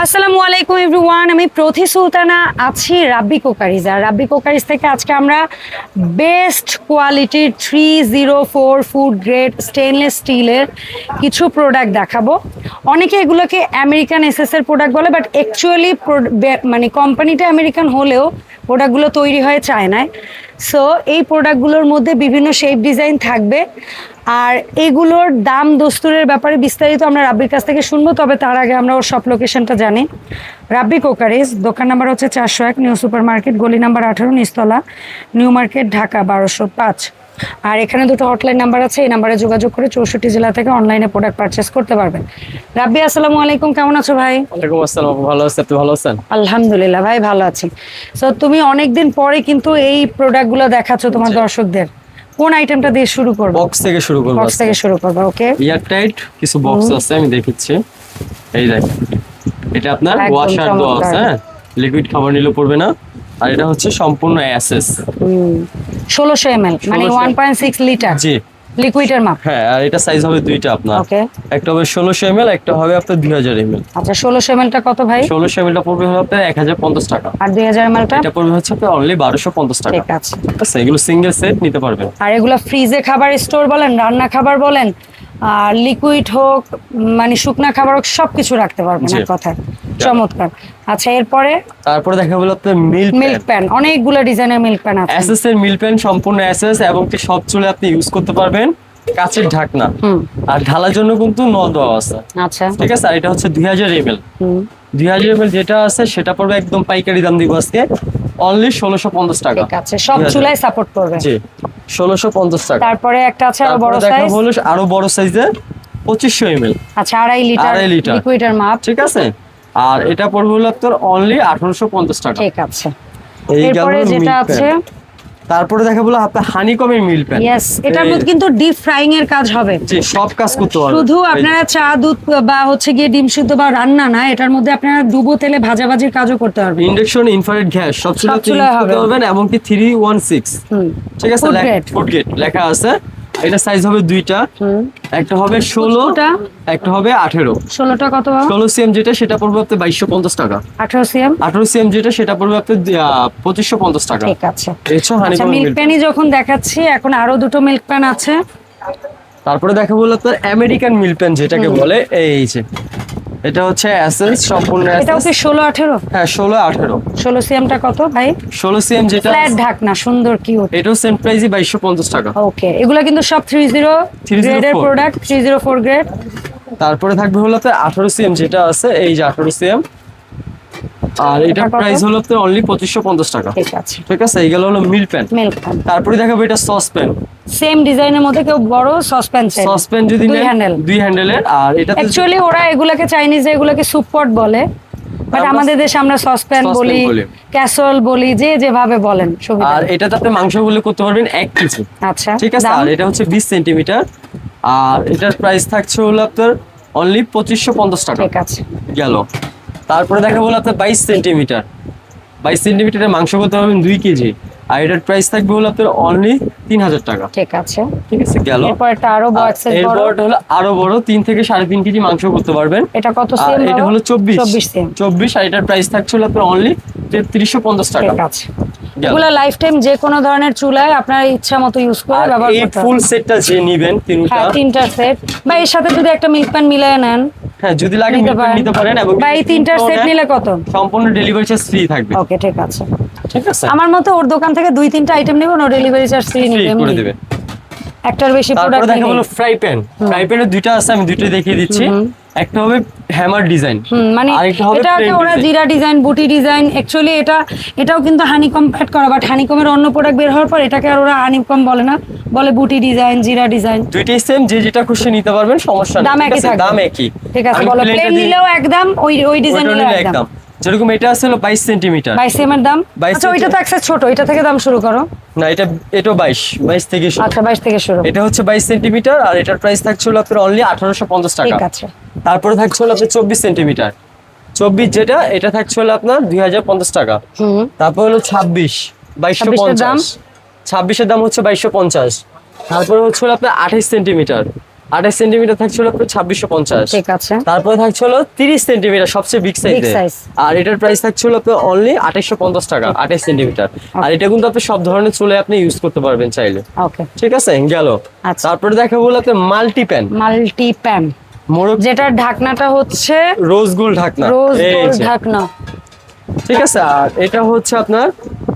আসসালামু আলাইকুম এভরিওয়ান, আমি প্রথি সুলতানা আছি রাব্বি কোকারিজ। আর রাব্বি কোকারিজ থেকে আজকে আমরা বেস্ট কোয়ালিটির 304 ফুড গ্রেড স্টেনলেস স্টিলের কিছু প্রোডাক্ট দেখাবো। অনেকে এগুলোকে আমেরিকান এসএস এর প্রোডাক্ট বলে, বাট অ্যাকচুয়ালি মানে কোম্পানিটা আমেরিকান হলেও প্রোডাক্টগুলো তৈরি হয় চায়নায়। সো এই প্রোডাক্টগুলোর মধ্যে বিভিন্ন শেপ ডিজাইন থাকবে, আর এগুলোর দাম দস্তুরের ব্যাপারে বিস্তারিত আমরা রাব্বির কাছ থেকে শুনবো। তবে তার আগে আমরা ওর সব লোকেশনটা জানি। রাব্বি কোকারিজ দোকান নাম্বার হচ্ছে 401 নিউ সুপার মার্কেট, গলি নাম্বার 18, নিচতলা, নিউ মার্কেট, ঢাকা 1205। আর এখানে দুটো হটলাইন নাম্বার আছে, এই নাম্বারে যোগাযোগ করে 64 জেলা থেকে অনলাইনে প্রোডাক্ট পারচেস করতে পারবেন। রাব্বি আসসালামু আলাইকুম, কেমন আছো ভাই? ওয়ালাইকুম আসসালাম, ভালো আছি, আপনি ভালো আছেন? আলহামদুলিল্লাহ ভাই, ভালো আছি। সো তুমি অনেকদিন পরে কিন্তু এই প্রোডাক্টগুলো দেখাচ্ছো তোমার দর্শকদের। কোন আইটেমটা দিয়ে শুরু করব? বক্স থেকে শুরু করব। বক্স থেকে শুরু করব, ওকে। এয়ার টাইট কিছু বক্স আছে, আমি দেখাচ্ছি। এই দেখেন, এটা আপনার একদম ওয়াশার দেওয়া আছে, হ্যাঁ, লিকুইড খাবার নিলে পড়বে না। আর এটা হচ্ছে সম্পূর্ণ এসএস 1600 ml, মানে 1.6 লিটার জি লিকুইডের মাপ। হ্যাঁ, আর এটা সাইজ হবে দুইটা আপনার, ওকে। একটা হবে 1600 ml, একটা হবে আপনার 2000 ml। আচ্ছা, 1600 ml টা কত ভাই? 1600 ml টা পড়বে হলো আপনার 1050 টাকা, আর 2000 ml টা? এটা পড়বে হচ্ছে আপনার অনলি 1250 টাকা। ঠিক আছে, ঠিক আছে, এগুলো সিঙ্গেল সেট নিতে পারবেন। আর এগুলো ফ্রিজে খাবার স্টোর বলেন, রান্না খাবার বলেন, আর লিকুইড হোক মানে শুকনা খাবার হোক, সবকিছু রাখতে পারবেন এক কথায়। চমৎকার। আচ্ছা, এরপরে তারপরে দেখা হলো আপনার মিল্ক প্যান, অনেকগুলো ডিজাইনের মিল্ক প্যান আছে। এসএস এর মিল্ক প্যান সম্পূর্ণ এসএস, এবং কি সব চুলে আপনি ইউজ করতে পারবেন। কাঁচের ঢাকনা, আর ঢালার জন্য কিন্তু নল দেওয়া আছে। আচ্ছা, ঠিক আছে, আর এটা হচ্ছে 2000 ml। 2000 ml যেটা আছে সেটা পড়বে একদম পাইকারি দাম দিব আজকে অনলি 1650 টাকা। ঠিক আছে, সব চুলায় সাপোর্ট করবে। জি, 1650 টাকা। তারপরে একটা আছে আরো বড় দেখা সাইজ, হলো আরো বড় সাইজে 2500 ml। আচ্ছা, 2.5 লিটার লিকুইডের মাপ। ঠিক আছে, আর এটা পড়বে হলো আপনার অনলি 1850 টাকা। ঠিক আছে, এই এরপরে যেটা আছে, তারপরে দেখা বলো আপনার হানিকমের মিল্ক প্যান। ইয়েস, এটার মধ্যে কিন্তু ডিপ ফ্রাইং এর কাজ হবে। জি, সব কাজ করতে পারবেন। শুধু আপনারা চা দুধ বা হচ্ছে গিয়ে ডিম সিদ্ধ বা রান্না না, এটার মধ্যে আপনারা ডুবো তেলে ভাজাভাজির কাজও করতে পারবেন। ইন্ডাকশন, ইনফ্রারেড গ্যাস সব চুলা আপনি ইউজ করতে পারবেন, এবং কি 316। ঠিক আছে, ফুড গ্রেড লেখা আছে। এটা সাইজ হবে দুইটা, একটা হবে 16, একটা হবে 18। 16টা কত? 16 সিএম যেটা সেটা পড়বে আপনার 2250 টাকা। 18 সিএম? 18 সিএম যেটা সেটা পড়বে আপনার 2550 টাকা। ঠিক আছে। আচ্ছা, মিল্ক প্যানই যখন দেখাচ্ছি, এখন আরো দুটো মিল্ক প্যান আছে। তারপরে দেখা বললো আপনার আমেরিকান মিল্ক প্যান যেটাকে বলে, এই যে এটা হচ্ছে এসেন্স সম্পূর্ণ এসেন্স। এটা হচ্ছে 16 18? হ্যাঁ, 16 18। 16 সিএমটা কত ভাই? 16 সিএম যেটা ফ্ল্যাট ঢাকনা, সুন্দর কিউট, এটাও সেম প্রাইসই 2250 টাকা। ওকে। এগুলো কিন্তু সব 30 গ্রেডের প্রোডাক্ট, 304 গ্রেড। তারপরে থাকবে হলো আপনার 18 সিএম যেটা আছে, এই যে 18 সিএম, আর এটা প্রাইস হলো আপনার অনলি 2550 টাকা। ঠিক আছে, ঠিক আছে, এইগুলো হলো মিল্ক প্যান। তারপরে দেখাবো এটা সস প্যান, সেম ডিজাইনের মধ্যে কেউ বড় সসপ্যান চাই। সসপ্যান যদি নেন দুই হ্যান্ডেলের, আর এটা অ্যাকচুয়ালি ওরা এগুলাকে চাইনিজ এগুলাকে সুপ পট বলে, বাট আমাদের দেশে আমরা সসপ্যান বলি, ক্যাসল বলি, যে যেভাবে বলেন সুবিধা। আর এটাতে আপনি মাংসগুলো করতে পারবেন 1 কেজি। আচ্ছা, ঠিক আছে, আর এটা হচ্ছে 20 সেন্টিমিটার, আর এটার প্রাইস থাকছে হলো আপনার অনলি 2550 টাকা। ঠিক আছে, গেল। তারপরে দেখা বলো আপনার 22 সেন্টিমিটার, 22 সেন্টিমিটারের মাংস করতে পারবেন 2 কেজি, আর এটার প্রাইস থাকবে হলো আপনার অনলি 3000 টাকা। ঠিক আছে, ঠিক আছে, গেল। এরপর এটা আরো বড় সাইজ, এরপরটা হলো আরো বড়, 3 থেকে 3.5 কেজি মাংস করতে পারবেন। এটা কত সিএম? এটা হলো 24 সিএম। 24, আর এটার প্রাইস থাকছে হলো আপনার অনলি 3350 টাকা। ঠিক আছে, এগুলো লাইফ টাইম যে কোনো ধরনের চুলায় আপনার ইচ্ছা মতো ইউজ করে ব্যবহার করতে পারবেন। এই ফুল সেটটা যে নেবেন তিনটা সেট, বা এর সাথে যদি একটা মিল্ক প্যান মিলিয়ে নেন, হ্যাঁ, যদি লাগে নিতে পারেন। এবং বা এই তিনটা সেট নিলে কত? সম্পূর্ণ ডেলিভারি চার্জ ফ্রি থাকবে। ওকে, ঠিক আছে। ঠিক আছে, আমার মতে ওর দোকান থেকে 2-3টা আইটেম নেবেন, ও ডেলিভারি চার্জ ফ্রি করে দিবে। একটার বেশি প্রোডাক্ট। তারপরে দেখা হলো ফ্রাই প্যান। ফ্রাই প্যানের দুইটা আছে, আমি দুইটাই দেখিয়ে দিচ্ছি। একটা হবে হ্যামার ডিজাইন, মানে এটাকে ওরা জিরা ডিজাইন, বুটি ডিজাইন, অ্যাকচুয়ালি এটাও কিন্তু হানিকম অ্যাড করা, বাট হানিকমের অন্য প্রোডাক্ট বের হওয়ার পর এটাকে আর ওরা হানিকম বলে না, বলে বুটি ডিজাইন, জিরা ডিজাইন। দুইটাই সেম, যে যেটা খুশি নিতে পারবেন, সমস্যা নেই। দাম একই থাকবে, দাম একই। ঠিক আছে, বলো প্লেন নিলেও একদম, ওই ডিজাইন নিলেও একদম। যেরকম এটা আছে হলো 22 সেন্টিমিটার, 22 এর দাম। আচ্ছা, ওইটা তো একটা ছোট, এটা থেকে দাম শুরু করো না। এটাও 22 থেকে শুরু। আচ্ছা, 22 থেকে শুরু। এটা হচ্ছে 22 সেন্টিমিটার, আর এটার প্রাইস থাকছে হলো আপনার অনলি 1850 টাকা। ঠিক আছে। তারপরে থাকছে হলো আপনার 24 সেন্টিমিটার, 24 যেটা, এটা থাকছে হলো আপনার 2050 টাকা। তারপর হলো 26, 2250। 26 এর দাম হচ্ছে 2250। তারপরে হচ্ছে হলো আপনার 28 সেন্টিমিটার, 28 সেন্টিমিটার থাকছে হলো 2650। ঠিক আছে। তারপরে থাকছে হলো 30 সেন্টিমিটার সবচেয়ে বিগ সাইজে, আর এটার প্রাইস থাকছে হলো অনলি 2850 টাকা 28 সেন্টিমিটার। আর এটা কিন্তু আপনি সব ধরনের চুলে আপনি ইউজ করতে পারবেন চাইলে। ওকে, ঠিক আছে, গেল। তারপরে দেখাবো হলো আপনি মাল্টি প্যান যেটার ঢাকনাটা হচ্ছে রোজ গোল্ড ঢাকনা, রোজ গোল্ড ঢাকনা। ঠিক আছে, আর এটা হচ্ছে আপনার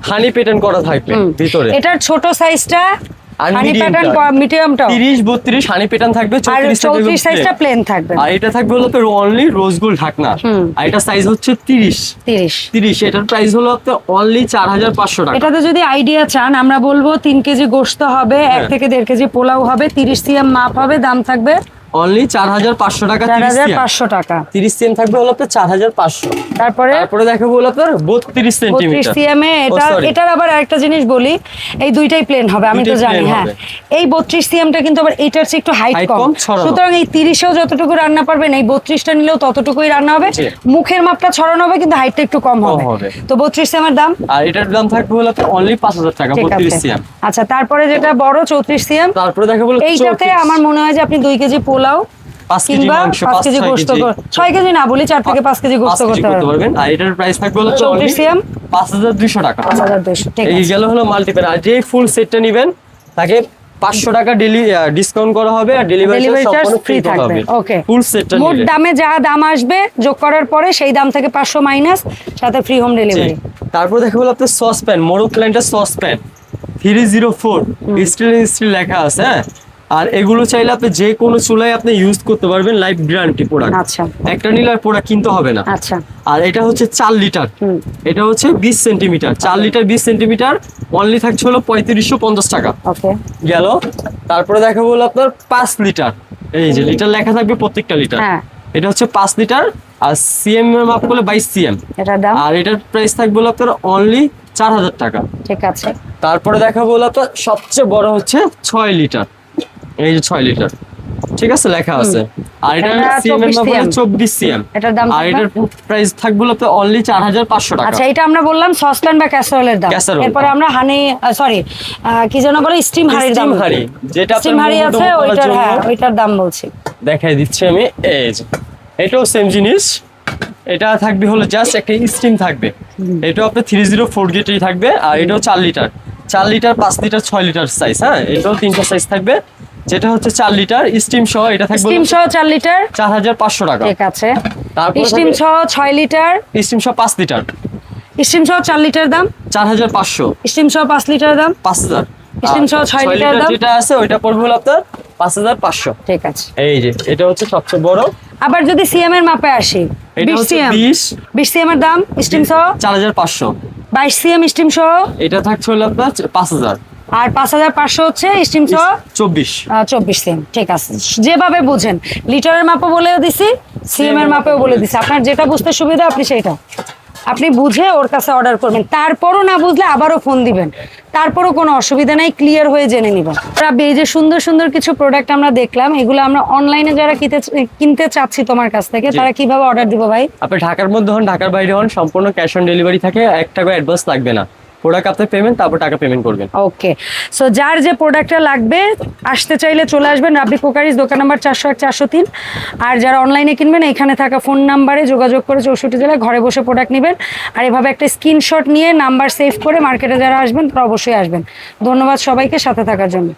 হানি প্যাটার্ন করা থাকবে ভিতরে। এটার ছোট সাইজটা হানি প্যাটার্ন, মিডিয়ামটা 30 32 হানি প্যাটার্ন থাকবে, 34 সাইজটা প্লেন থাকবে। আর এটা থাকবে হলো তো অনলি রোজ গোল্ড ঢাকনা, আর এটা সাইজ হচ্ছে 30। এটার প্রাইস হলো আপনার অনলি 4500 টাকা। এটাতে যদি আইডিয়া চান আমরা বলবো 3 কেজি গোশত হবে, 1 থেকে 1.5 কেজি পোলাও হবে, 30 সিএম মাপ হবে, দাম থাকবে অনলি 4500 টাকা। 4500 টাকা। 30 সিএম থাকবে হলো আপনার 4500। তারপরে দেখাবো হলো আপনার 32 সেন্টিমিটার 32 সিএম এ। এটার আবার আরেকটা জিনিস বলি, এই দুইটাই প্লেন হবে, আমি তো জানি। হ্যাঁ, এই 32 সিএমটা কিন্তু আবার এটার চেয়ে একটু হাইট কম, সুতরাং এই 30এও যতটুকু রান্না পারবেন এই 32টা নিলেও ততটুকুই রান্না হবে। মুখের মাপটা ছড়ানো হবে কিন্তু হাইটটা একটু কম হবে। তো 32 সিএম এর দাম, আর এটার দাম থাকবে হলো আপনার অনলি 5000 টাকা 32 সিএম। আচ্ছা, তারপরে যেটা বড় 34 সিএম, তারপরে দেখাবো এইটাতে আমার মনে হয় যে আপনি 2 কেজি পোলাও 5 কেজি মাংস 5 কেজি গোশত, 6 কেজি না বলি 4 থেকে 5 কেজি গোশত করতে পারবেন। আর এটার প্রাইস থাকবে হলো 34 সিএম 5200 টাকা। 5200। ঠিক আছে, এই গেল হলো মাল্টিপ্যান। আর যে ফুল সেটটা নেবেন তাকে 500 টাকা ডিসকাউন্ট করা হবে, আর ডেলিভারি চার্জ ফ্রি থাকবে। ওকে, ফুল সেটটা মোট দামে যা দাম আসবে যোগ করার পরে সেই দাম থেকে 500 মাইনাস, সাথে ফ্রি হোম ডেলিভারি। তারপর দেখো হলো আপনার সসপ্যান, মোরগ প্ল্যান্টের সসপ্যান 304 স্টিল লেখা আছে। হ্যাঁ, আর এগুলো চাইলে আপনি যে কোনো চুলায় আপনি ইউজ করতে পারবেন, লাইফ গ্যারান্টি প্রোডাক্ট। আচ্ছা, একটা নিলে আর প্রোডাক্ট কিনতে হবে না। আচ্ছা, আর এটা হচ্ছে 4 লিটার, এটা হচ্ছে 20 সেন্টিমিটার, 4 লিটার 20 সেন্টিমিটার, অনলি থাকছে হলো 3550 টাকা। ওকে, গেল। তারপরে দেখাবো হলো আপনার 5 লিটার, এই যে লিটার লেখা থাকবে প্রত্যেকটা লিটার। এটা হচ্ছে 5 লিটার, আর সিএম এর মাপ করলে 22 সিএম। এটার দাম, আর এটার প্রাইস থাকবে হলো আপনার অনলি 4000 টাকা। ঠিক আছে। তারপরে দেখাবো হলো আপনার সবচেয়ে বড় হচ্ছে 6 লিটার, এই যে 6 লিটার, ঠিক আছে, লেখা আছে। আর এটা সিএম এর মাপ হলো 24 সিএম। এটার দাম, আর এটার প্রাইস থাকবে হলো আপনার অনলি 4500 টাকা। আচ্ছা, এটা আমরা বললাম সসপ্যান বা ক্যাসারোলের দাম। এরপর আমরা কি যেন বলে স্টিম হাঁড়ির দাম, যেটা স্টিম হাঁড়ি আছে ওইটার, হ্যাঁ ওইটার দাম বলছি, দেখাই দিচ্ছি আমি। এই যে এটাও সেম জিনিস, এটা থাকবে হলো জাস্ট একটা স্টিম থাকবে, এটাও আপনার 304 গেটেই থাকবে। আর এটাও 4 লিটার, 5 লিটার 6 লিটার সাইজ। হ্যাঁ, এটাও 3টা সাইজ থাকবে, যেটা হচ্ছে 4 লিটার স্টিম সহ, এটা থাকবে স্টিম সহ 4 লিটার 4500 টাকা। ঠিক আছে। তারপর স্টিম সহ 6 লিটার, স্টিম সহ 5 লিটার, স্টিম সহ 4 লিটার দাম 4500, স্টিম সহ 5 লিটার দাম 5000, স্টিম সহ 6 লিটার দাম যেটা আছে ওইটা পড়বে হলো আপনার 5500। ঠিক আছে। এই যে এটা হচ্ছে সবচেয়ে বড়। আবার যদি সিএম এর মাপে আসি, 20 সিএম, 20 সিএম এর দাম স্টিম সহ 4500, 22 সিএম স্টিম সহ এটা থাকছে হলো আপনার 5000, আর 5500 হচ্ছে স্টিম সহ 24 সিএম। ঠিক আছে, যেভাবে বুঝেন, লিটারের মাপও বলে দিছি, সিএম এর মাপেও বলে দিছি, আপনার যেটা বুঝতে সুবিধা আপনি সেটা আপনি বুঝে ওর কাছে অর্ডার করবেন। তারপরও না বুঝলে আবারও ফোন দিবেন, তারপরও কোনো অসুবিধা নাই, ক্লিয়ার হয়ে জেনে নিবেন। এই যে সুন্দর সুন্দর কিছু প্রোডাক্ট আমরা দেখলাম, এগুলো আমরা অনলাইনে যারা কিনতে চাচ্ছি তোমার কাছ থেকে, তারা কিভাবে অর্ডার দিব ভাই? আপনি ঢাকার মধ্যে হন, ঢাকার বাইরে হন, সম্পূর্ণ ক্যাশ অন ডেলিভারি থাকে, 1 টাকা অ্যাডভান্স লাগবে না। প্রোডাক্ট আপনি পেমেন্ট, তারপর টাকা পেমেন্ট করবেন। ওকে, সো যার যে প্রোডাক্টটা লাগবে আসতে চাইলে চলে আসবেন রাব্বি কুকারিজ, দোকান নাম্বার 401 403। আর যারা অনলাইনে কিনবেন এখানে থাকা ফোন নাম্বারে যোগাযোগ করে 64 জেলায় ঘরে বসে প্রোডাক্ট নেবেন। আর এভাবে একটা স্ক্রিনশট নিয়ে নাম্বার সেভ করে মার্কেটে যারা আসবেন তারা অবশ্যই আসবেন। ধন্যবাদ সবাইকে সাথে থাকার জন্য।